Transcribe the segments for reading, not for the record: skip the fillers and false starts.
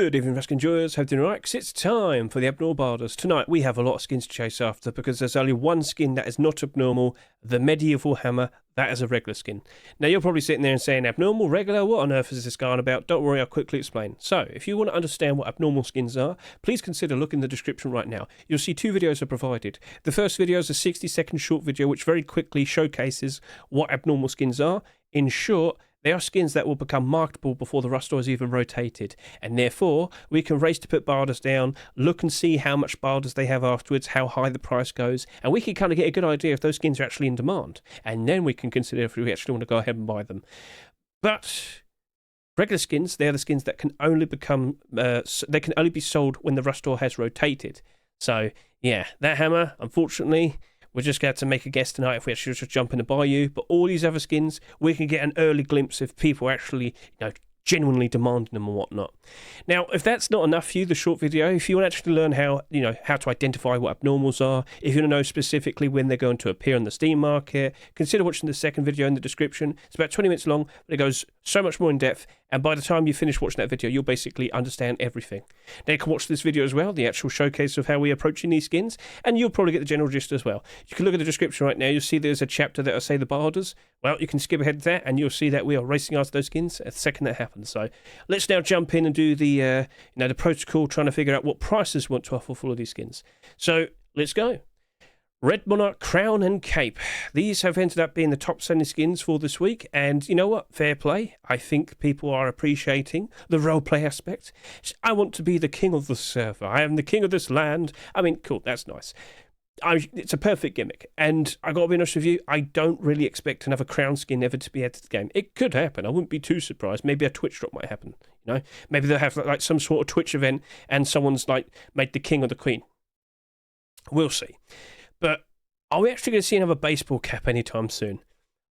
Good evening, Raskin enjoyers. Hope you're doing alright, 'cause it's time for the abnormal barders. Tonight we have a lot of skins to chase after because there's only one skin that is not abnormal, the medieval hammer. That is a regular skin. Now you're probably sitting there and saying, abnormal, regular, what on earth is this guy on about? Don't worry, I'll quickly explain. So, if you want to understand what abnormal skins are, please consider looking in the description right now. You'll see two videos are provided. The first video is a 60-second short video which very quickly showcases what abnormal skins are. In short, they are skins that will become marketable before the rust ore is even rotated, and therefore we can race to put barders down, look and see how much barders they have afterwards, how high the price goes, and we can kind of get a good idea if those skins are actually in demand, and then we can consider if we actually want to go ahead and buy them. But regular skins, they are the skins that can only become, they can only be sold when the rust ore has rotated. So yeah, that hammer, unfortunately, we're just going to make a guess tonight if we actually just jump in and buy you. But all these other skins, we can get an early glimpse if people actually, genuinely demanding them and whatnot. Now, if that's not enough for you, the short video, if you want to actually learn how, how to identify what abnormals are, if you want to know specifically when they're going to appear on the Steam market, consider watching the second video in the description. It's about 20 minutes long, but it goes so much more in depth. And by the time you finish watching that video, you'll basically understand everything. Now you can watch this video as well, the actual showcase of how we're approaching these skins, and you'll probably get the general gist as well. You can look at the description right now, you'll see there's a chapter that will say the barders. Well, you can skip ahead to that, and you'll see that we are racing after those skins at the second that happens. So let's now jump in and do the, the protocol, trying to figure out what prices we want to offer for all of these skins. So let's go. Red Monarch Crown and Cape. These have ended up being the top selling skins for this week, and you know what? Fair play. I think people are appreciating the roleplay aspect. I want to be the king of the server. I am the king of this land. I mean, cool, that's nice. It's a perfect gimmick, and I gotta be honest with you, I don't really expect another crown skin ever to be added to the game. It could happen. I wouldn't be too surprised. Maybe a Twitch drop might happen. Maybe they'll have like some sort of Twitch event, and someone's like made the king or the queen. We'll see. But are we actually going to see another baseball cap anytime soon?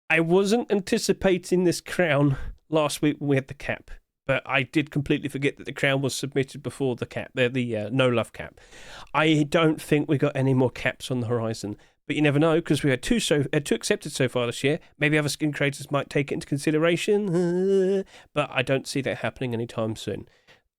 I wasn't anticipating this crown last week when we had the cap, but I did completely forget that the crown was submitted before the cap, the no love cap. I don't think we got any more caps on the horizon, but you never know, because we had two accepted so far this year. Maybe other skin creators might take it into consideration, but I don't see that happening anytime soon.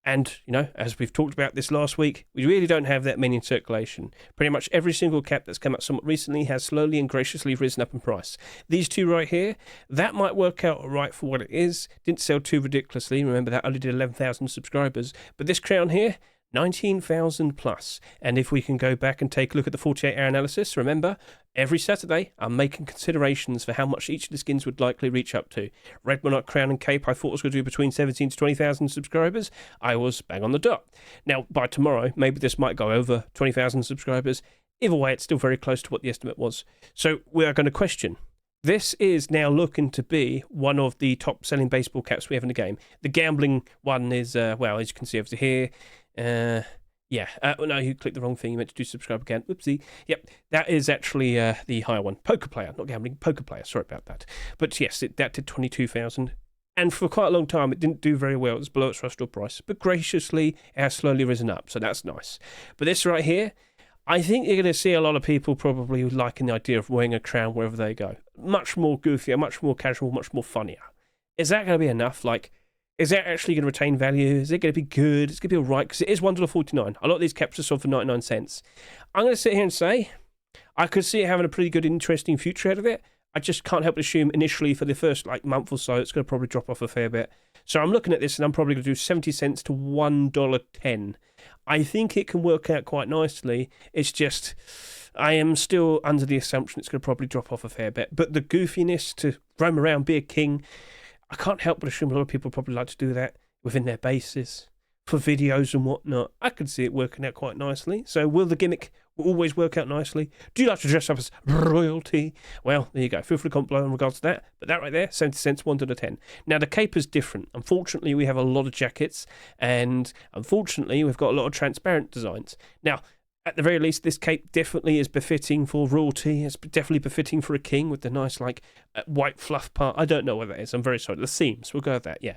And, as we've talked about this last week, we really don't have that many in circulation. Pretty much every single cap that's come out somewhat recently has slowly and graciously risen up in price. These two right here, that might work out right for what it is. Didn't sell too ridiculously. Remember, that only did 11,000 subscribers. But this crown here, 19,000 plus. And if we can go back and take a look at the 48-hour analysis, remember, every Saturday I'm making considerations for how much each of the skins would likely reach up to. Red Monarch Crown and Cape I thought was going to do between 17 to 20,000 subscribers. I was bang on the dot. Now, by tomorrow, maybe this might go over 20,000 subscribers. Either way, it's still very close to what the estimate was. So we are going to question. This is now looking to be one of the top-selling baseball caps we have in the game. The gambling one is, well, as you can see over here, no, you clicked the wrong thing. You meant to do subscribe again. Whoopsie. Yep, that is actually the higher one. Poker player, not gambling, poker player. Sorry about that. But yes, that did 22,000. And for quite a long time, it didn't do very well. It was below its rust ore price. But graciously, it has slowly risen up. So that's nice. But this right here, I think you're going to see a lot of people probably liking the idea of wearing a crown wherever they go. Much more goofier, much more casual, much more funnier. Is that going to be enough? Is that actually going to retain value? Is it going to be good? It's going to be all right, because it is $1.49. A lot of these caps are sold for 99 cents. I'm going to sit here and say I could see it having a pretty good, interesting future out of it. I just can't help but assume initially for the first month or so, it's going to probably drop off a fair bit. So I'm looking at this, and I'm probably going to do 70 cents to $1.10. I think it can work out quite nicely. It's just I am still under the assumption it's going to probably drop off a fair bit. But the goofiness to roam around, be a king, I can't help but assume a lot of people probably like to do that within their bases for videos and whatnot. I could see it working out quite nicely. So will the gimmick always work out nicely? Do you like to dress up as royalty? Well, there you go. Feel free to comment below in regards to that. But that right there, 70 cents, $1.10. Now, the cape is different. Unfortunately, we have a lot of jackets, and unfortunately, we've got a lot of transparent designs. Now, at the very least, this cape definitely is befitting for royalty. It's definitely befitting for a king with the nice, white fluff part. I don't know what that is. I'm very sorry. The seams. We'll go with that, yeah.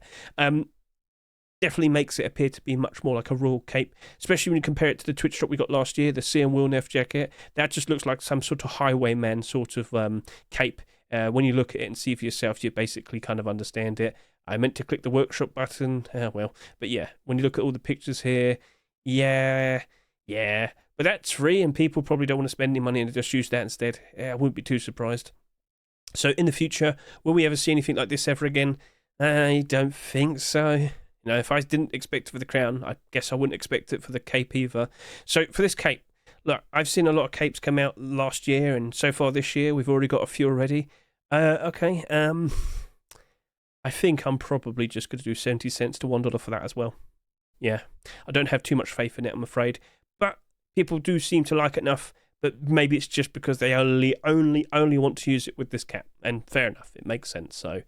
Definitely makes it appear to be much more like a royal cape, especially when you compare it to the Twitch drop we got last year, the CM Wilnef jacket. That just looks like some sort of highwayman sort of cape. When you look at it and see for yourself, you basically kind of understand it. I meant to click the workshop button. Well, but yeah, when you look at all the pictures here, yeah. But that's free, and people probably don't want to spend any money and just use that instead. I wouldn't be too surprised. So in the future, will we ever see anything like this ever again? I don't think so. You know, if I didn't expect it for the Crown, I guess I wouldn't expect it for the Cape either. So for this Cape, look, I've seen a lot of Capes come out last year, and so far this year, we've already got a few already. Okay, I think I'm probably just going to do 70 cents to $1 for that as well. Yeah, I don't have too much faith in it, I'm afraid. But people do seem to like it enough, but maybe it's just because they only want to use it with this cap. And fair enough, it makes sense. So,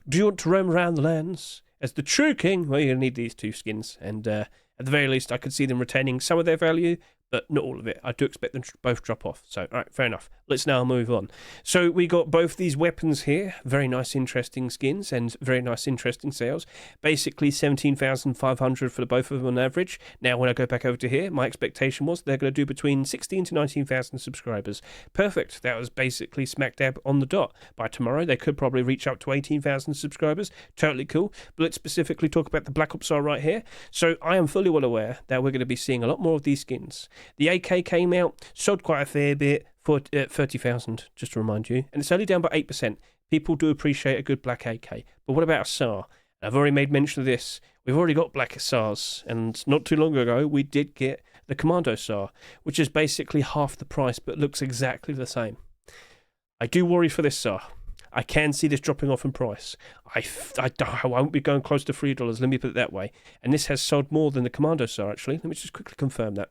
do you want to roam around the lands as the true king? Well, you're going to need these two skins. And at the very least, I could see them retaining some of their value, but not all of it. I do expect them to both drop off. So, all right, fair enough. Let's now move on. So, we got both these weapons here. Very nice, interesting skins and very nice, interesting sales. Basically, 17,500 for the both of them on average. Now, when I go back over to here, my expectation was they're going to do between 16 to 19,000 subscribers. Perfect. That was basically smack dab on the dot. By tomorrow, they could probably reach up to 18,000 subscribers. Totally cool. But let's specifically talk about the Black Ops SAR right here. So, I am fully well aware that we're going to be seeing a lot more of these skins. The AK came out, sold quite a fair bit for 30,000, just to remind you, and it's only down by 8%. People do appreciate a good black AK, but what about a SAR? I've already made mention of this. We've already got black SARs, and not too long ago we did get the Commando SAR, which is basically half the price but looks exactly the same. I do worry for this SAR. I can see this dropping off in price. I won't be going close to $3, let me put it that way. And this has sold more than the Commando SAR, actually. Let me just quickly confirm that.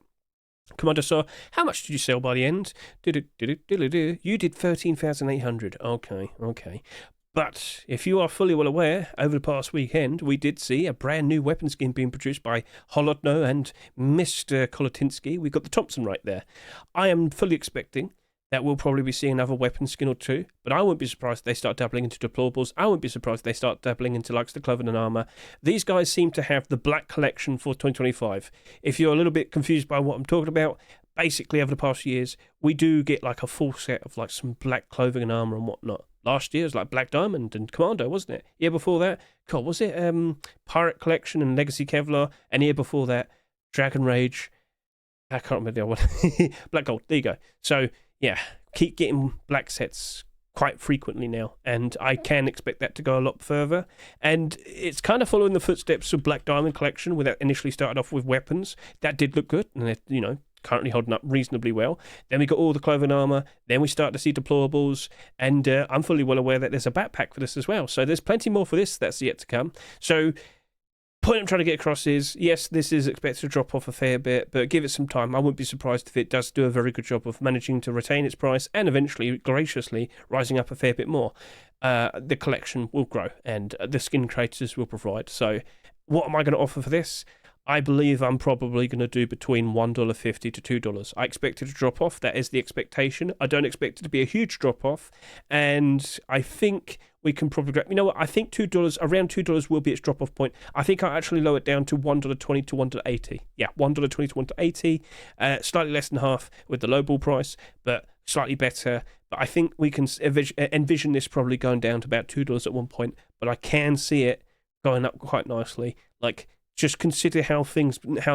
Commando SAR, how much did you sell by the end? You did 13,800. Okay. But if you are fully well aware, over the past weekend, we did see a brand new weapon skin being produced by Holodno and Mr. Kolotinsky. We've got the Thompson right there. I am fully expecting that we'll probably be seeing another weapon skin or two, but I wouldn't be surprised if they start dabbling into deplorables. I wouldn't be surprised if they start dabbling into likes the clothing and armour. These guys seem to have the black collection for 2025. If you're a little bit confused by what I'm talking about, basically over the past years, we do get like a full set of like some black clothing and armour and whatnot. Last year it was like Black Diamond and Commando, wasn't it? Year before that, God, was it Pirate Collection and Legacy Kevlar? And year before that, Dragon Rage. I can't remember the other one. Black Gold, there you go. So, yeah, keep getting black sets quite frequently now, and I can expect that to go a lot further. And it's kind of following the footsteps of Black Diamond Collection, where that initially started off with weapons. That did look good, and they're, currently holding up reasonably well. Then we got all the clothing armor. Then we start to see deplorables, and I'm fully well aware that there's a backpack for this as well. So there's plenty more for this that's yet to come. So point I'm trying to get across is, yes, this is expected to drop off a fair bit, but give it some time. I wouldn't be surprised if it does do a very good job of managing to retain its price and eventually, graciously, rising up a fair bit more. The collection will grow, and the skin creators will provide. So what am I going to offer for this? I believe I'm probably going to do between $1.50 to $2. I expect it to drop off. That is the expectation. I don't expect it to be a huge drop off. And I think we can probably, you know what? I think $2, around $2 will be its drop off point. I think I'll actually lower it down to $1.20 to $1.80. Yeah, $1.20 to $1.80. Slightly less than half with the lowball price, but slightly better. But I think we can envision this probably going down to about $2 at one point. But I can see it going up quite nicely. Like, just consider how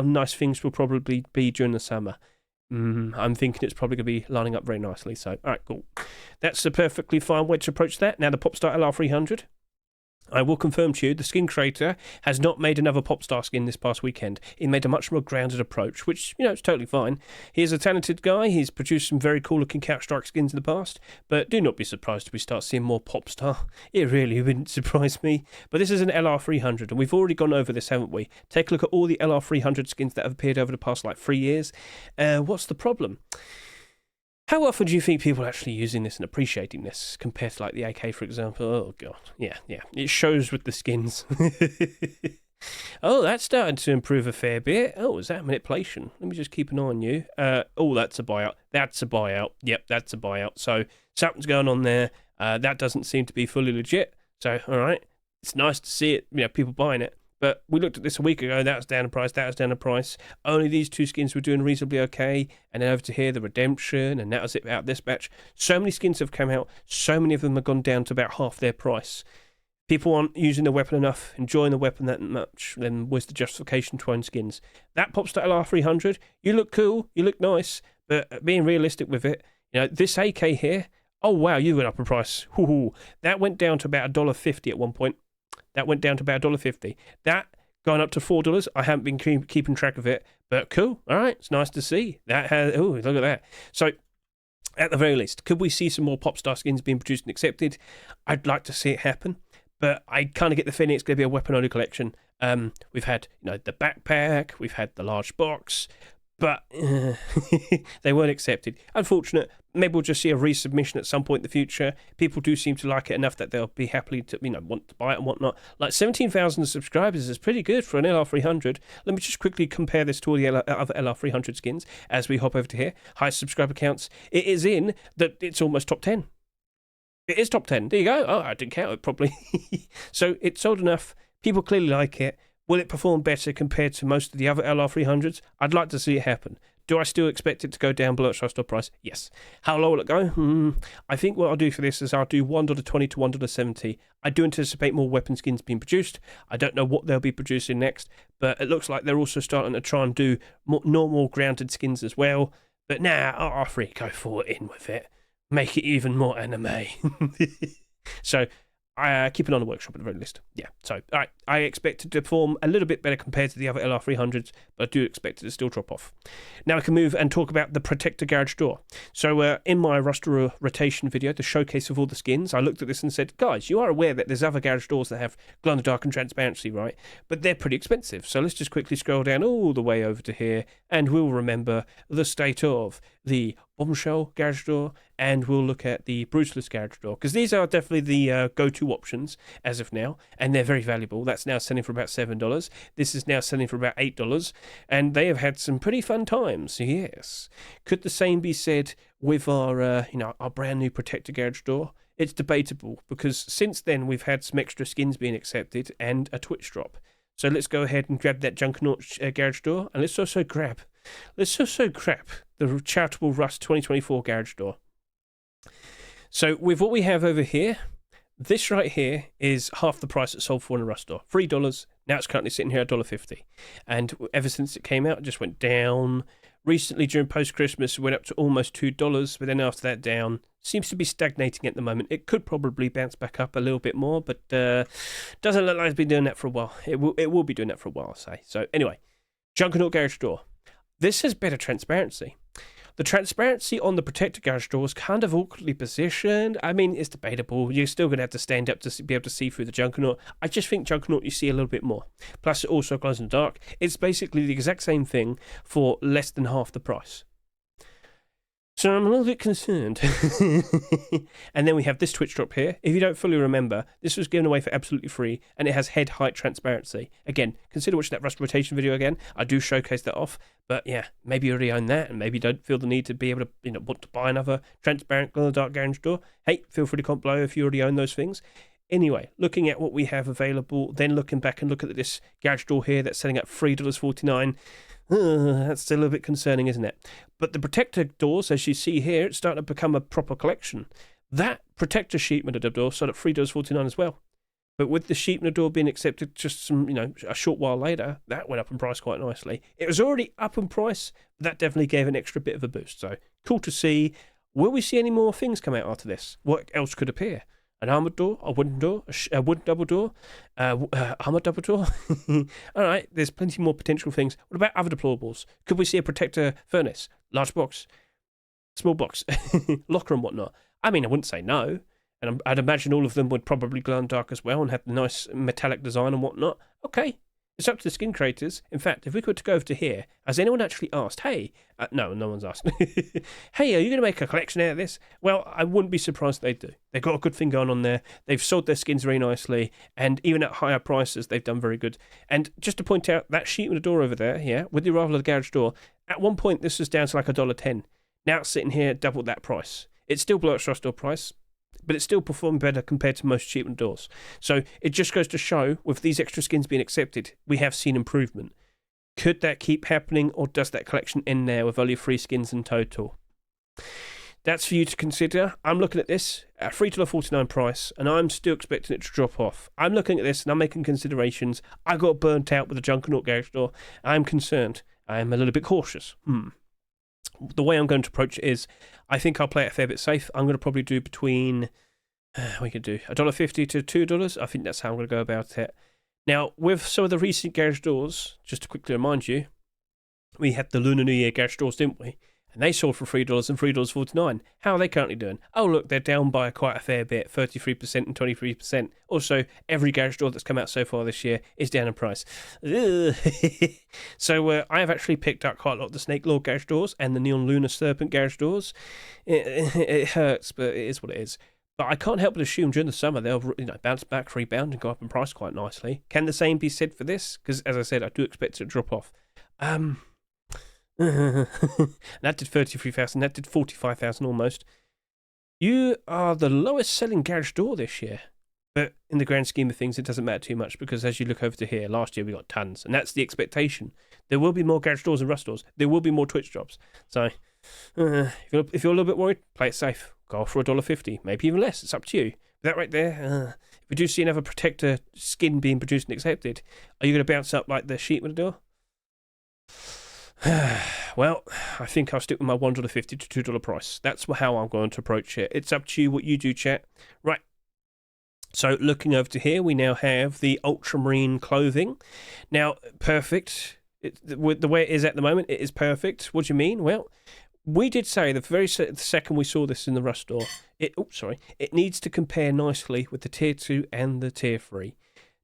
nice things will probably be during the summer. I'm thinking it's probably going to be lining up very nicely. So, all right, cool. That's a perfectly fine way to approach that. Now, the Popstar LR 300. I will confirm to you, the skin creator has not made another Popstar skin this past weekend. He made a much more grounded approach, which, it's totally fine. He is a talented guy. He's produced some very cool-looking Counter-Strike skins in the past, but do not be surprised if we start seeing more Popstar. It really wouldn't surprise me. But this is an LR 300, and we've already gone over this, haven't we? Take a look at all the LR 300 skins that have appeared over the past, 3 years. What's the problem? How often do you think people are actually using this and appreciating this compared to the AK, for example? Oh, God. Yeah. It shows with the skins. Oh, that's starting to improve a fair bit. Oh, is that manipulation? Let me just keep an eye on you. Oh, that's a buyout. That's a buyout. Yep, that's a buyout. So something's going on there. That doesn't seem to be fully legit. So, all right. It's nice to see it, people buying it. But we looked at this a week ago. That was down in price. That was down in price. Only these two skins were doing reasonably okay. And then over to here, the Redemption. And that was it out this batch. So many skins have come out. So many of them have gone down to about half their price. People aren't using the weapon enough, enjoying the weapon that much, then was the justification to own skins. That Popstar LR 300, you look cool, you look nice, but being realistic with it, this AK here, oh wow, you went up in price. Ooh, that went down to about $1.50 at one point. That went down to about $1.50. That going up to $4. I haven't been keeping track of it, but cool. All right, it's nice to see. That has, oh, look at that. So, at the very least, could we see some more Popstar skins being produced and accepted? I'd like to see it happen, but I kind of get the feeling it's going to be a weapon-only collection. We've had, the backpack, we've had the large box, but they weren't accepted. Unfortunate. Maybe we'll just see a resubmission at some point in the future. People do seem to like it enough that they'll be happily to, want to buy it and whatnot. Like 17,000 subscribers is pretty good for an LR300. Let me just quickly compare this to all the other LR300 skins as we hop over to here. Highest subscriber counts. It is in that it's almost top 10. It is top 10. There you go. Oh, I didn't count it properly. So it's sold enough. People clearly like it. Will it perform better compared to most of the other LR300s? I'd like to see it happen. Do I still expect it to go down below its rust price? Yes. How low will it go? I think what I'll do for this is I'll do $1.20 to $1.70. I do anticipate more weapon skins being produced. I don't know what they'll be producing next, but it looks like they're also starting to try and do more normal grounded skins as well. But nah, R3, go for it, in with it. Make it even more anime. So, keep it on the workshop at the very least. Yeah, so, all right, I expect it to perform a little bit better compared to the other LR300s, but I do expect it to still drop off. Now I can move and talk about the Protector garage door. So in my roster rotation video, the showcase of all the skins, I looked at this and said, guys, you are aware that there's other garage doors that have glow-in-the-dark and transparency, right? But they're pretty expensive. So let's just quickly scroll down all the way over to here, and we'll remember the state of the Bombshell garage door, and we'll look at the Brutalist garage door, because these are definitely the go-to options as of now, and they're very valuable. That's now selling for about $7. This is now selling for about $8, and they have had some pretty fun times. Yes. Could the same be said with our our brand new Protector garage door? It's debatable, because since then we've had some extra skins being accepted and a Twitch drop. So let's go ahead and grab that Juggernaut garage door, and let's also grab the Charitable Rust 2024 garage door. So with what we have over here, this right here is half the price it sold for in a Rust door. $3. Now it's currently sitting here at $1.50. And ever since it came out, it just went down. Recently, during post-Christmas, it went up to almost $2, but then after that down. Seems to be stagnating at the moment. It could probably bounce back up a little bit more, but doesn't look like it's been doing that for a while. It will be doing that for a while, I'll say. So anyway, Juggernaut garage door. This has better transparency. The transparency on the Protector garage door is kind of awkwardly positioned. I mean, it's debatable. You're still going to have to stand up to be able to see through the Juggernaut. I just think Juggernaut you see a little bit more. Plus, it also glows in the dark. It's basically the exact same thing for less than half the price. So I'm a little bit concerned. And then we have this Twitch drop here. If you don't fully remember, this was given away for absolutely free, and it has head height transparency. Again, consider watching that Rust rotation video again. I do showcase that off, but yeah, maybe you already own that, and maybe you don't feel the need to be able to, want to buy another transparent glow-in-the-dark garage door. Hey, feel free to comment below if you already own those things. Anyway, looking at what we have available, then looking back and look at this garage door here that's selling at $3.49. That's still a little bit concerning, isn't it? But the Protector doors, as you see here, it's starting to become a proper collection. That Protector sheet metal door sold at $3.49 as well. But with the sheet metal door being accepted just a short while later, that went up in price quite nicely. It was already up in price, but that definitely gave an extra bit of a boost. So cool to see. Will we see any more things come out after this? What else could appear? An armoured door, a wooden door, a wooden double door, armoured double door. All right, there's plenty more potential things. What about other deplorables? Could we see a Protector furnace, large box, small box, locker and whatnot? I mean, I wouldn't say no. And I'd imagine all of them would probably glow in dark as well and have the nice metallic design and whatnot. Okay, it's up to the skin creators. In fact, if we were to go over to here, has anyone actually asked, hey, no one's asked, hey, are you going to make a collection out of this? Well, I wouldn't be surprised if they do. They've got a good thing going on there. They've sold their skins very nicely, and even at higher prices, they've done very good. And just to point out, that sheet with the door over there, yeah, with the arrival of the garage door, at one point, this was down to like $1.10. Now it's sitting here at double that price. It's still below its rust door price, but it still performed better compared to most cheap doors. So it just goes to show, with these extra skins being accepted, we have seen improvement. Could that keep happening, or does that collection end there with only 3 skins in total? That's for you to consider. I'm looking at this at $3.49 price, and I'm still expecting it to drop off. I'm looking at this, and I'm making considerations. I got burnt out with the Junkernaut garage door. I'm concerned. I'm a little bit cautious. The way I'm going to approach it is, I think I'll play it a fair bit safe. I'm going to probably do between, we could do $1.50 to $2. I think that's how I'm going to go about it. Now, with some of the recent garage doors, just to quickly remind you, we had the Lunar New Year garage doors, didn't we? And they sold for $3 and $3.49. How are they currently doing? Oh, look, they're down by quite a fair bit, 33% and 23%. Also, every garage door that's come out so far this year is down in price. So I have actually picked up quite a lot of the Snake Lord garage doors and the Neon Lunar Serpent garage doors. It hurts, but it is what it is. But I can't help but assume during the summer they'll bounce back, rebound, and go up in price quite nicely. Can the same be said for this? Because, as I said, I do expect it to drop off. That did 33,000. That did 45,000 almost. You are the lowest selling garage door this year. But in the grand scheme of things, it doesn't matter too much because as you look over to here, last year we got tons. And that's the expectation. There will be more garage doors and rust doors. There will be more Twitch drops. So, if you're a little bit worried, play it safe. Go for $1.50, maybe even less. It's up to you. But that right there, if we do see another protector skin being produced and accepted, are you going to bounce up like the sheet with the door? Well, I think I'll stick with my $1.50 to $2 price. That's how I'm going to approach it. It's up to you what you do, chat. Right. So looking over to here, we now have the Ultramarine Clothing. Now, perfect. The way it is at the moment, it is perfect. What do you mean? Well, we did say the second we saw this in the rust door, it needs to compare nicely with the Tier 2 and the Tier 3.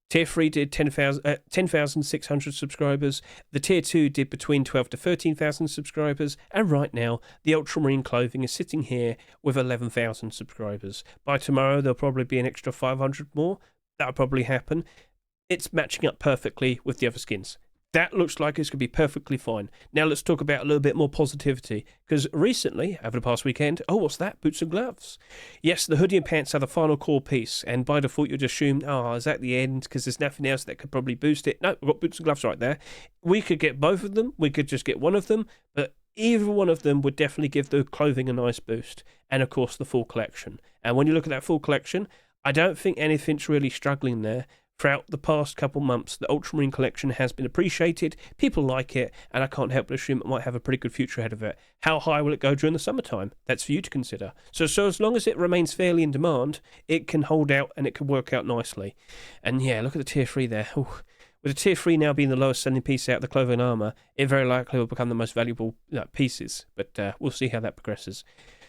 Tier 3 did 10,600 subscribers. The Tier 2 did between 12 to 13,000 subscribers. And right now, the Ultramarine Clothing is sitting here with 11,000 subscribers. By tomorrow, there'll probably be an extra 500 more. That'll probably happen. It's matching up perfectly with the other skins. That looks like it's going to be perfectly fine. Now let's talk about a little bit more positivity. Because recently, over the past weekend, oh, what's that? Boots and gloves. Yes, the hoodie and pants are the final core piece. And by default, you'd assume, oh, is that the end? Because there's nothing else that could probably boost it. No, we've got boots and gloves right there. We could get both of them. We could just get one of them. But either one of them would definitely give the clothing a nice boost. And, of course, the full collection. And when you look at that full collection, I don't think anything's really struggling there. Throughout the past couple months, the Ultramarine collection has been appreciated. People like it, and I can't help but assume it might have a pretty good future ahead of it. How high will it go during the summertime? That's for you to consider. So as long as it remains fairly in demand, it can hold out and it can work out nicely. And yeah, look at the Tier 3 there. Ooh. With the Tier 3 now being the lowest selling piece out of the clothing armour, it very likely will become the most valuable pieces. But we'll see how that progresses.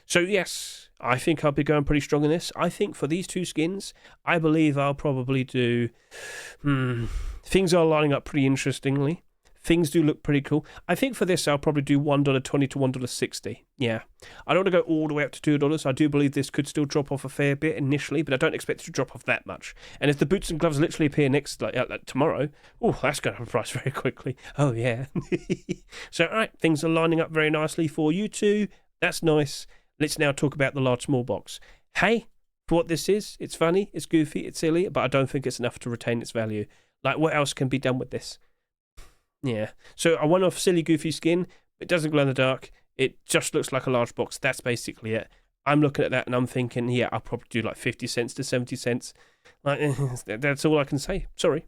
So yes, I think I'll be going pretty strong in this. I think for these two skins, I believe I'll probably do... things are lining up pretty interestingly. Things do look pretty cool. I think for this, I'll probably do $1.20 to $1.60. Yeah. I don't want to go all the way up to $2. I do believe this could still drop off a fair bit initially, but I don't expect it to drop off that much. And if the boots and gloves literally appear next tomorrow, oh, that's going to have a price very quickly. Oh, yeah. So, all right, things are lining up very nicely for you two. That's nice. Let's now talk about the large small box. Hey, for what this is, it's funny, it's goofy, it's silly, but I don't think it's enough to retain its value. Like, what else can be done with this? Yeah. So a one-off silly goofy skin. It doesn't glow in the dark. It just looks like a large box. That's basically it. I'm looking at that and I'm thinking, yeah, I'll probably do like 50 cents to 70 cents. Like, that's all I can say. Sorry.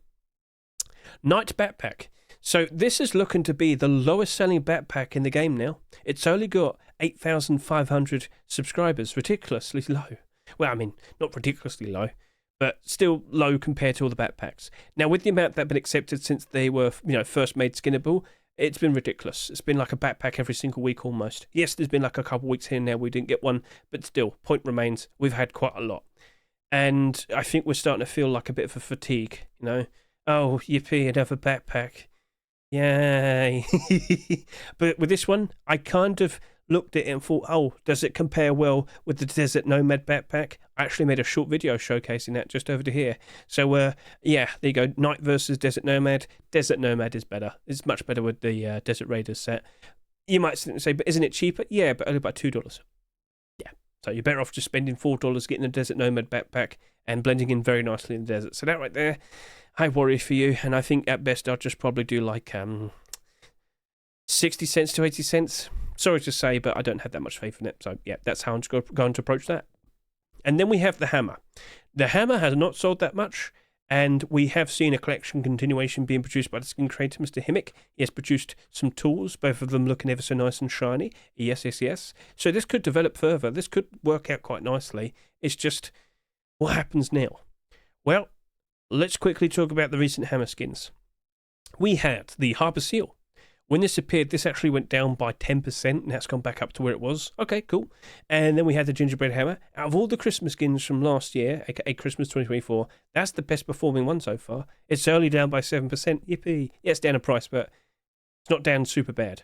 Night backpack. So this is looking to be the lowest selling backpack in the game now. It's only got 8,500 subscribers. Ridiculously low. Well, I mean, not ridiculously low, but still low compared to all the backpacks. Now, with the amount that have been accepted since they were, first made skinnable, it's been ridiculous. It's been like a backpack every single week almost. Yes, there's been like a couple of weeks here and there we didn't get one, but still, point remains, we've had quite a lot. And I think we're starting to feel like a bit of a fatigue, Oh, yippee, another backpack. Yay. But with this one, I kind of looked at it and thought, oh, does it compare well with the Desert Nomad backpack? I actually made a short video showcasing that just over to here. So, yeah, there you go. Night versus Desert Nomad. Desert Nomad is better. It's much better with the Desert Raiders set. You might say, but isn't it cheaper? Yeah, but only by $2. Yeah. So you're better off just spending $4 getting a Desert Nomad backpack and blending in very nicely in the desert. So that right there, I worry for you. And I think at best I'll just probably do like 60 cents to 80 cents. Sorry to say, but I don't have that much faith in it. So, yeah, that's how I'm going to approach that. And then we have the hammer. The hammer has not sold that much, and we have seen a collection continuation being produced by the skin creator, Mr. Himmick. He has produced some tools, both of them looking ever so nice and shiny. Yes, yes, yes. So this could develop further. This could work out quite nicely. It's just, what happens now? Well, let's quickly talk about the recent hammer skins. We had the Harbour Seal. When this appeared, this actually went down by 10%, and that's gone back up to where it was. Okay, cool. And then we had the Gingerbread Hammer. Out of all the Christmas skins from last year, aka Christmas 2024, that's the best performing one so far. It's only down by 7%. Yippee. Yeah, it's down in price, but it's not down super bad.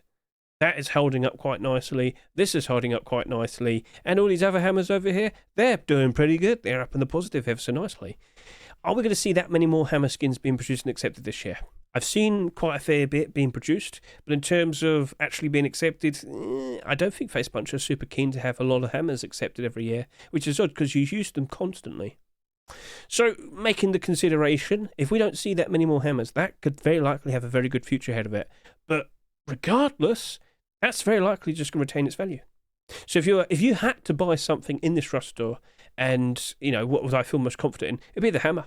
That is holding up quite nicely. This is holding up quite nicely. And all these other hammers over here, they're doing pretty good. They're up in the positive ever so nicely. Are we going to see that many more hammer skins being produced and accepted this year? I've seen quite a fair bit being produced, but in terms of actually being accepted, I don't think Face Punch are super keen to have a lot of hammers accepted every year, which is odd because you use them constantly. So, making the consideration, if we don't see that many more hammers, that could very likely have a very good future ahead of it. But regardless, that's very likely just going to retain its value. So if you had to buy something in this rush store, and what would I feel most confident in, it'd be the hammer.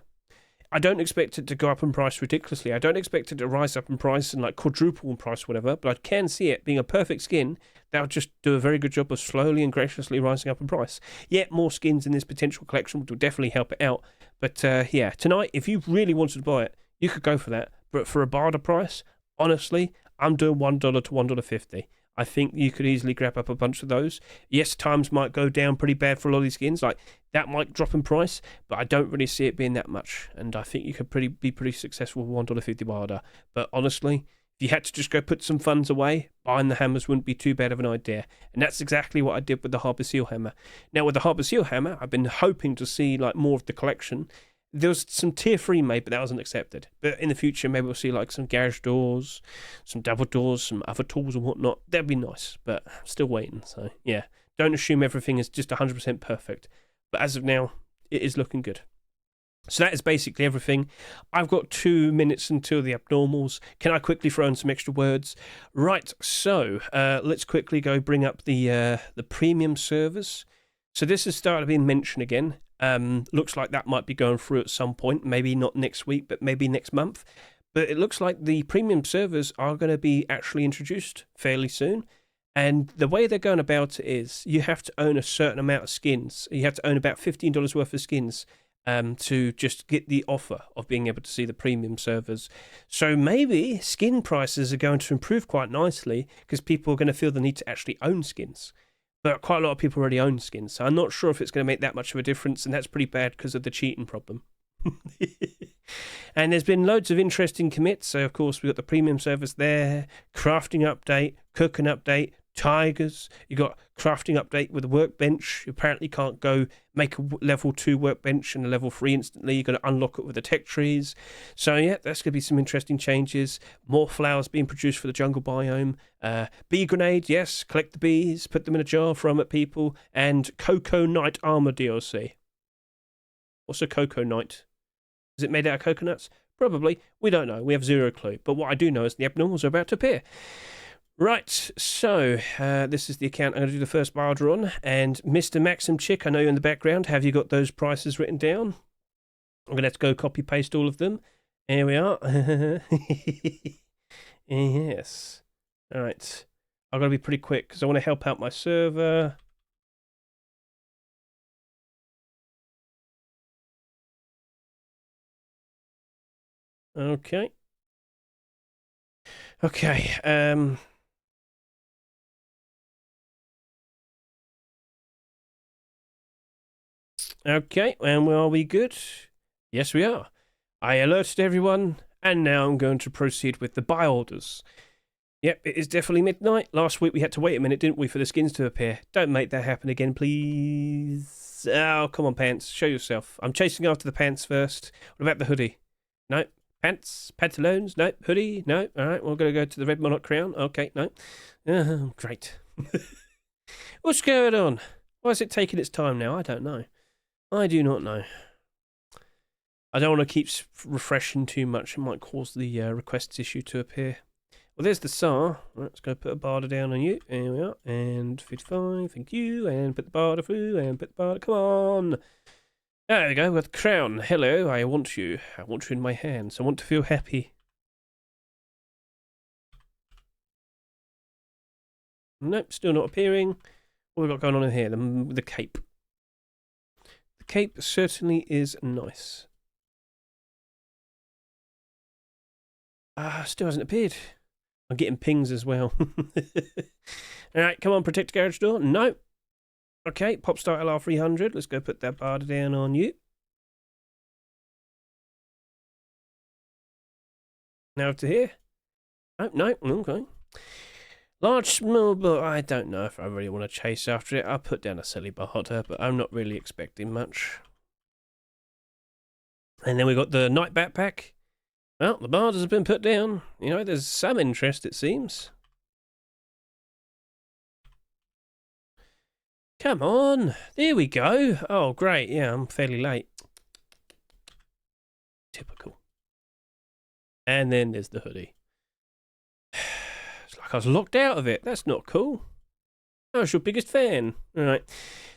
I don't expect it to go up in price ridiculously. I don't expect it to rise up in price and like quadruple in price, whatever. But I can see it being a perfect skin that will just do a very good job of slowly and graciously rising up in price. Yet more skins in this potential collection will definitely help it out. But yeah, tonight, if you really wanted to buy it, you could go for that. But for a barter price, honestly, I'm doing $1 to $1.50. I think you could easily grab up a bunch of those. Yes, times might go down pretty bad for a lot of these skins. Like, that might drop in price, but I don't really see it being that much. And I think you could be pretty successful with $1.50 barter. But honestly, if you had to just go put some funds away, buying the hammers wouldn't be too bad of an idea. And that's exactly what I did with the Harbour Seal hammer. Now, with the Harbour Seal hammer, I've been hoping to see like more of the collection. There was some tier 3 made, but that wasn't accepted. But in the future, maybe we'll see like some garage doors, some double doors, some other tools and whatnot. That'd be nice, but I'm still waiting. So yeah, don't assume everything is just 100% perfect. But as of now, it is looking good. So that is basically everything. I've got 2 minutes until the abnormals. Can I quickly throw in some extra words? Right, so let's quickly go bring up the premium servers. So this has started being mentioned again. Looks like that might be going through at some point, maybe not next week, but maybe next month. But it looks like the premium servers are going to be actually introduced fairly soon. And the way they're going about it is you have to own a certain amount of skins. You have to own about $15 worth of skins to just get the offer of being able to see the premium servers. So maybe skin prices are going to improve quite nicely because people are going to feel the need to actually own skins. But quite a lot of people already own skins, so I'm not sure if it's going to make that much of a difference, and that's pretty bad because of the cheating problem. And there's been loads of interesting commits, so of course we've got the premium service there, crafting update, cooking update, tigers, you got crafting update with a workbench. You apparently can't go make a level 2 workbench and a level 3 instantly. You're going to unlock it with the tech trees. So yeah, that's going to be some interesting changes. More flowers being produced for the jungle biome. Bee grenade, yes, collect the bees, put them in a jar, throw them at people, and Cocoa Knight armor DLC. What's a Cocoa Knight? Is it made out of coconuts? Probably. We don't know. We have zero clue. But what I do know is the abnormals are about to appear. Right, so this is the account I'm going to do the first barter on. And Mr. Maxim Chick, I know you're in the background. Have you got those prices written down? I'm going to have to go copy-paste all of them. Here we are. Yes. All right. I've got to be pretty quick because I want to help out my server. Okay. Okay. Okay, and are we good? Yes, we are. I alerted everyone, and now I'm going to proceed with the buy orders. Yep, it is definitely midnight. Last week we had to wait a minute, didn't we, for the skins to appear? Don't make that happen again, please. Oh, come on, pants. Show yourself. I'm chasing after the pants first. What about the hoodie? No. Pants? Pantaloons? No. Hoodie? No. All right, we're going to go to the red Monarch Crown. Okay, no. Great. What's going on? Why is it taking its time now? I don't know. I do not know. I don't want to keep refreshing too much. It might cause the requests issue to appear. Well, there's the SAR. Right, let's go put a barter down on you. There we are. And 55, thank you. And put the barter through, and put the barter. Come on. There we go, with the crown. Hello, I want you. I want you in my hands. I want to feel happy. Nope, still not appearing. What have we got going on in here? The cape. The cape certainly is nice. Still hasn't appeared. I'm getting pings as well. Alright, come on, protect the garage door. No. Okay, Popstar LR 300. Let's go put that barter down on you. Now to here. Oh, no, okay. Large, small, but I don't know if I really want to chase after it. I'll put down a silly barter, but I'm not really expecting much. And then we got the night backpack. Well, the barters have been put down. You know, there's some interest, it seems. Come on. There we go. Oh, great. Yeah, I'm fairly late. Typical. And then there's the hoodie. It's like I was locked out of it. That's not cool. I was your biggest fan. All right.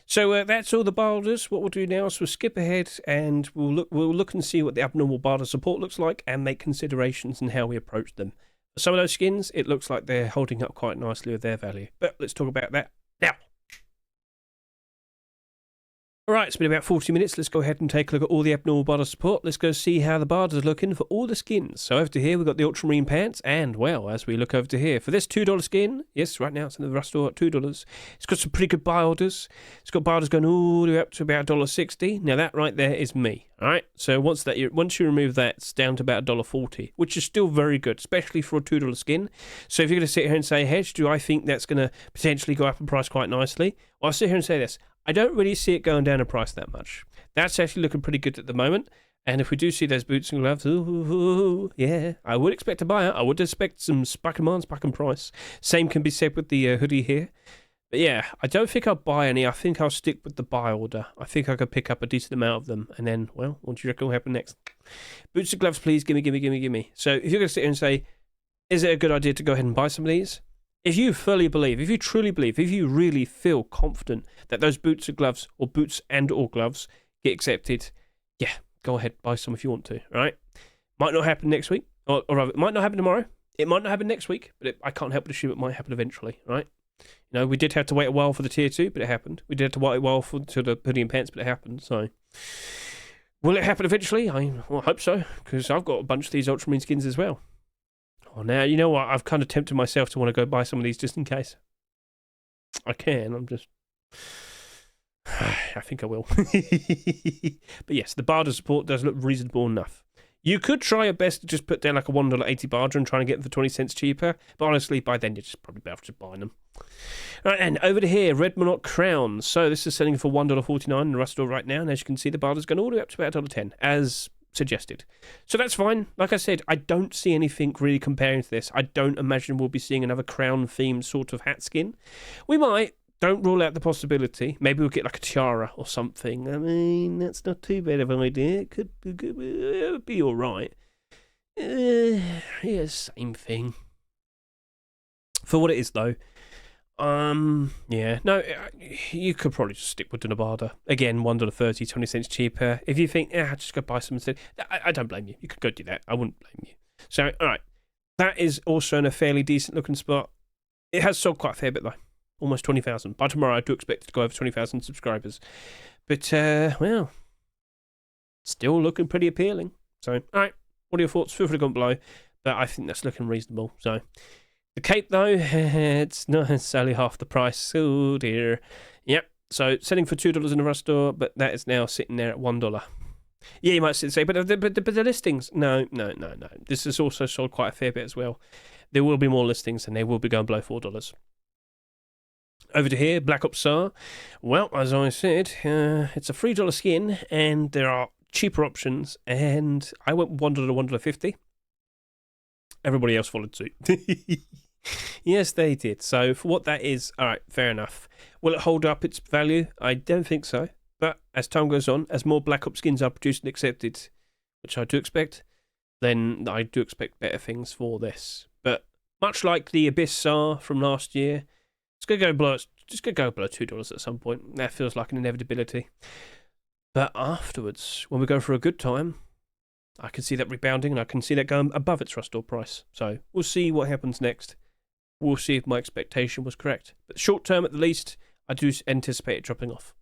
So that's all the barders. What we'll do now is we'll skip ahead and we'll look and see what the abnormal barter support looks like and make considerations in how we approach them. For some of those skins, it looks like they're holding up quite nicely with their value. But let's talk about that now. Alright, it's been about 40 minutes. Let's go ahead and take a look at all the abnormal barter support. Let's go see how the barders are looking for all the skins. So over to here, we've got the Ultramarine pants. And, well, as we look over to here, for this $2 skin, yes, right now it's in the Rust store at $2. It's got some pretty good buy orders. It's got buy orders going all the way up to about $1.60. Now, that right there is me. Alright, so once you remove that, it's down to about $1.40, which is still very good, especially for a $2 skin. So if you're going to sit here and say, Hedge, do I think that's going to potentially go up in price quite nicely? Well, I'll sit here and say this. I don't really see it going down in price that much. That's actually looking pretty good at the moment. And if we do see those boots and gloves, yeah, I would expect to buy it. I would expect some spike demand, spike in price. Same can be said with the hoodie here. But yeah, I don't think I'll buy any. I think I'll stick with the buy order. I think I could pick up a decent amount of them. And then, well, what do you reckon will happen next? Boots and gloves, please. Gimme. So if you're going to sit here and say, is it a good idea to go ahead and buy some of these? If you fully believe, if you truly believe, if you really feel confident that those boots and gloves, or boots and or gloves, get accepted, yeah, go ahead, buy some if you want to, right? Might not happen next week, or rather, it might not happen tomorrow. It might not happen next week, but I can't help but assume it might happen eventually, right? You know, we did have to wait a while for the tier 2, but it happened. We did have to wait a while for the hoodie and pants, but it happened, so... Will it happen eventually? I hope so, because I've got a bunch of these Ultramarine skins as well. Oh, now, you know what? I've kind of tempted myself to want to go buy some of these just in case. I can, I'm just... I think I will. But yes, the barter support does look reasonable enough. You could try your best to just put down like a $1.80 barter and try and get them for 20 cents cheaper. But honestly, by then, you're just probably better just buying them. Right, and over to here, Red Monarch Crown. So this is selling for $1.49 in the Rust store right now. And as you can see, the barter's going all the way up to about $1.10, as suggested. So that's fine. Like I said, I don't see anything really comparing to this. I don't imagine we'll be seeing another crown-themed sort of hat skin. We might. Don't rule out the possibility. Maybe we'll get like a tiara or something. I mean, that's not too bad of an idea. It could be all right. Yeah, same thing. For what it is, though. Yeah, no, you could probably just stick with the Nevada. Again, $1.30, 20 cents cheaper. If you think, just go buy some instead, I don't blame you. You could go do that. I wouldn't blame you. So, all right. That is also in a fairly decent looking spot. It has sold quite a fair bit, though. Almost 20,000. By tomorrow, I do expect it to go over 20,000 subscribers. But, well, still looking pretty appealing. So, all right. What are your thoughts? Feel free to comment below. But I think that's looking reasonable. So, the cape, though, it's not necessarily half the price. Oh, dear. Yep. So, selling for $2 in the Rust store, but that is now sitting there at $1. Yeah, you might say, but the listings, no. This is also sold quite a fair bit as well. There will be more listings, and they will be going below $4. Over to here, Black Ops SAR. Well, as I said, it's a $3 skin, and there are cheaper options, and I went $1 to $1.50. Everybody else followed suit. Yes, they did. So for what that is, all right, fair enough. Will it hold up its value? I don't think so. But as time goes on, as more Black Ops skins are produced and accepted, which I do expect, then I do expect better things for this. But Much like the Abyss SAR from last year, it's going to go below. Just going to go below $2 at some point. That feels like an inevitability. But afterwards, when we go for a good time, I can see that rebounding, and I can see that going above its restore price. So we'll see what happens next. We'll see if my expectation was correct. But short term, at the least, I do anticipate it dropping off.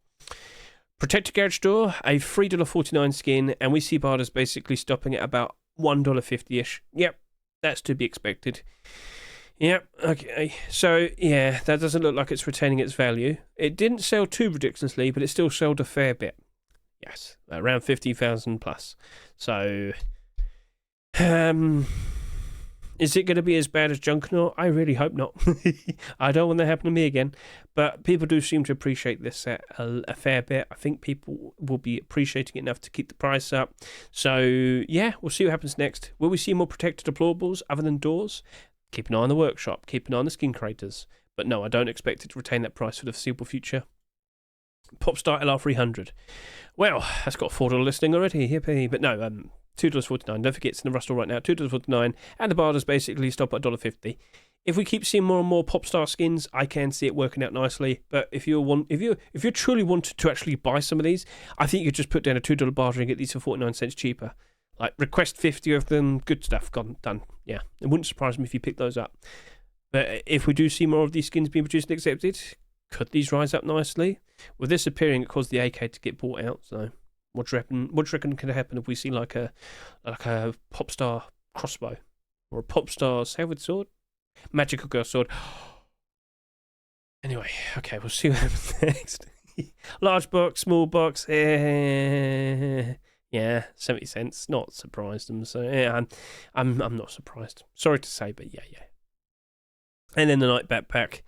Protected Garage Store, a $3.49 skin, and we see Barters basically stopping at about $1.50-ish. Yep, that's to be expected. Yep, okay. So, yeah, that doesn't look like it's retaining its value. It didn't sell too ridiculously, but it still sold a fair bit. Yes, around 50,000 plus. So, is it going to be as bad as Junkernaut? I really hope not. I don't want that to happen to me again. But people do seem to appreciate this set a fair bit. I think people will be appreciating it enough to keep the price up. So, yeah, we'll see what happens next. Will we see more protected deplorables other than doors? Keep an eye on the workshop. Keep an eye on the skin creators. But no, I don't expect it to retain that price for the foreseeable future. Popstar LR 300. Well, that's got a $4 listing already. Yippee. But no, $2.49. Don't forget it's in the Rustle right now. $2.49. And the Barters basically stop at $1.50. If we keep seeing more and more Popstar skins, I can see it working out nicely. But if you truly wanted to actually buy some of these, I think you could just put down a $2 barter and get these for 49 cents cheaper. Like, request 50 of them, good stuff, gone, done. Yeah, it wouldn't surprise me if you picked those up. But if we do see more of these skins being produced and accepted, could these rise up nicely? With this appearing, it caused the AK to get bought out. So, what do you reckon could happen if we see like a Popstar crossbow or a Popstar Savage sword, magical girl sword? Anyway, okay, we'll see what happens next. Large box, small box. Yeah, 70 cents. Not surprised them. So yeah, I'm not surprised. Sorry to say, but yeah. And then the night backpack.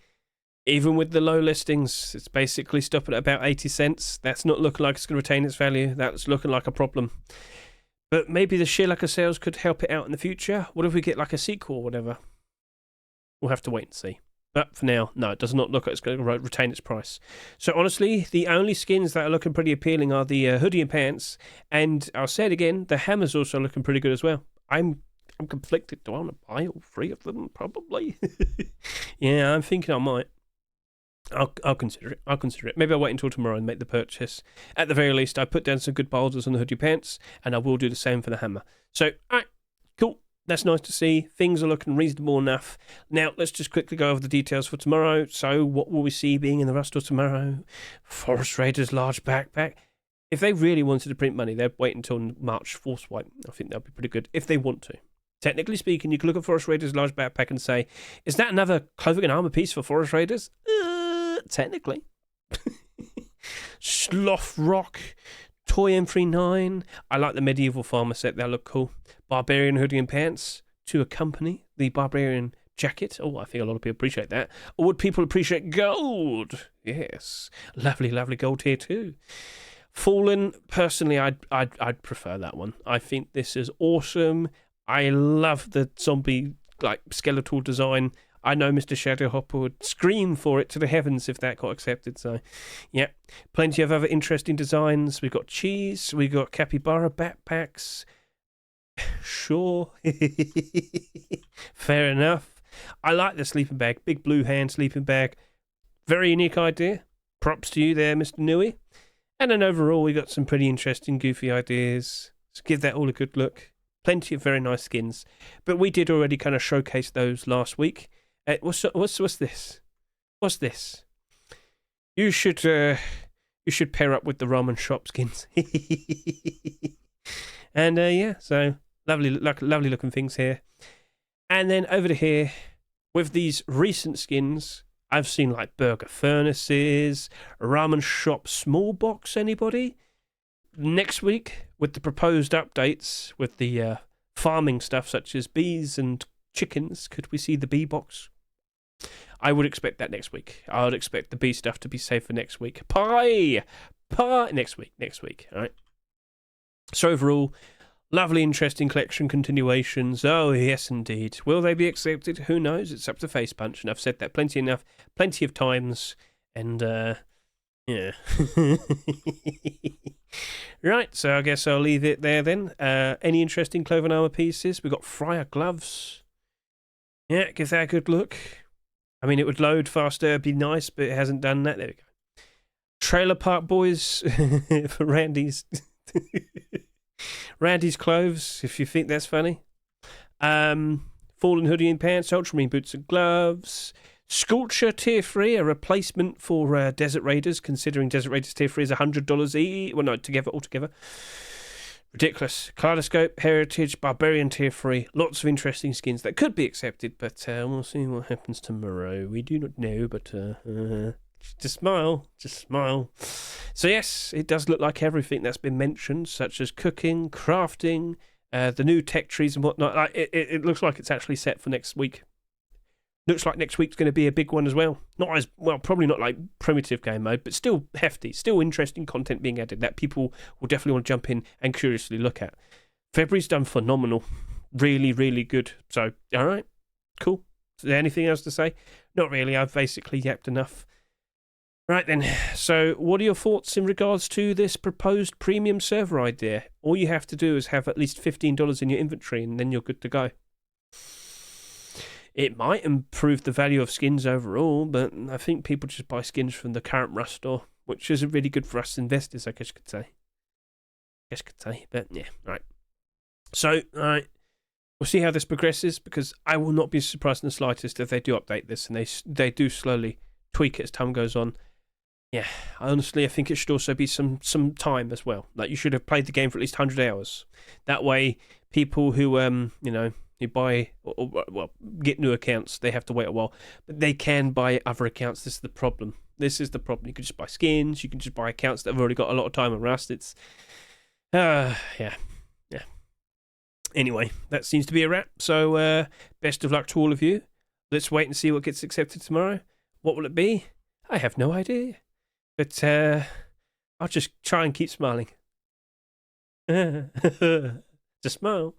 Even with the low listings, it's basically stopping at about 80 cents. That's not looking like it's going to retain its value. That's looking like a problem. But maybe the sheer lack of sales could help it out in the future. What if we get like a sequel or whatever? We'll have to wait and see. But for now, no, it does not look like it's going to retain its price. So honestly, the only skins that are looking pretty appealing are the hoodie and pants. And I'll say it again, the hammer's also looking pretty good as well. I'm conflicted. Do I want to buy all three of them? Probably. Yeah, I'm thinking I might. I'll consider it. Maybe I'll wait until tomorrow and make the purchase. At the very least, I put down some good boulders on the hoodie pants, and I will do the same for the hammer. So, alright, cool. That's nice to see. Things are looking reasonable enough. Now, let's just quickly go over the details for tomorrow. So, what will we see being in the Rustle tomorrow? Forest Raiders large backpack. If they really wanted to print money, they'd wait until March Force Wipe. I think that'd be pretty good, if they want to. Technically speaking, you could look at Forest Raiders large backpack and say, is that another clothing and armor piece for Forest Raiders? Technically. Sloth Rock, Toy M39. I like the medieval farmer set. They look cool. Barbarian hoodie and pants to accompany the Barbarian jacket. Oh, I think a lot of people appreciate that. Or would people appreciate gold? Yes. Lovely, lovely gold here too. Fallen, personally, I'd prefer that one. I think this is awesome. I love the zombie skeletal design. I know Mr. Shadowhopper would scream for it to the heavens if that got accepted. So, yeah, plenty of other interesting designs. We've got cheese. We've got capybara backpacks. Sure. Fair enough. I like the sleeping bag. Big blue hand sleeping bag. Very unique idea. Props to you there, Mr. Nui. And then overall, we got some pretty interesting, goofy ideas. Let's give that all a good look. Plenty of very nice skins. But we did already kind of showcase those last week. What's this? What's this? You should pair up with the ramen shop skins. And yeah, so lovely looking things here. And then over to here with these recent skins, I've seen like burger furnaces, ramen shop small box. Anybody? Next week with the proposed updates with the farming stuff such as bees and chickens, could we see the bee box? I would expect that next week. I would expect the bee stuff to be saved for next week. Pie next week. All right. So overall, lovely, interesting collection continuations. Oh yes, indeed. Will they be accepted? Who knows? It's up to Face Punch, and I've said that plenty of times. And yeah. Right. So I guess I'll leave it there then. Any interesting clothing armor pieces? We've got Fryer gloves. Yeah, give that a good look. I mean, it would load faster, it'd be nice, but it hasn't done that. There we go. Trailer Park Boys for Randy's Randy's clothes, if you think that's funny. Fallen hoodie and pants, Ultramarine boots and gloves. Sculpture Tier 3, a replacement for Desert Raiders, considering Desert Raiders Tier 3 is $100 each. Well, no, altogether. Ridiculous. Kaleidoscope, Heritage, Barbarian Tier 3. Lots of interesting skins that could be accepted, but we'll see what happens tomorrow. We do not know, but just smile. So yes, it does look like everything that's been mentioned, such as cooking, crafting, the new tech trees and whatnot. It looks like it's actually set for next week. Looks like next week's going to be a big one as well. Not as well, probably not like primitive game mode, but still hefty, still interesting content being added that people will definitely want to jump in and curiously look at. February's done phenomenal. Really, really good. So, all right, cool. Is there anything else to say? Not really. I've basically yapped enough. Right then, so what are your thoughts in regards to this proposed premium server idea? All you have to do is have at least $15 in your inventory and then you're good to go. It might improve the value of skins overall, but I think people just buy skins from the current Rust store, which isn't really good for us investors, I guess you could say. But yeah, right. So, all right, we'll see how this progresses, because I will not be surprised in the slightest if they do update this and they do slowly tweak it as time goes on. Yeah, honestly, I think it should also be some time as well. Like, you should have played the game for at least 100 hours. That way, people who you buy, well, get new accounts, they have to wait a while. But they can buy other accounts. This is the problem. You can just buy skins. You can just buy accounts that have already got a lot of time on Rust. It's, yeah. Anyway, that seems to be a wrap. So, best of luck to all of you. Let's wait and see what gets accepted tomorrow. What will it be? I have no idea. But I'll just try and keep smiling. Just smile.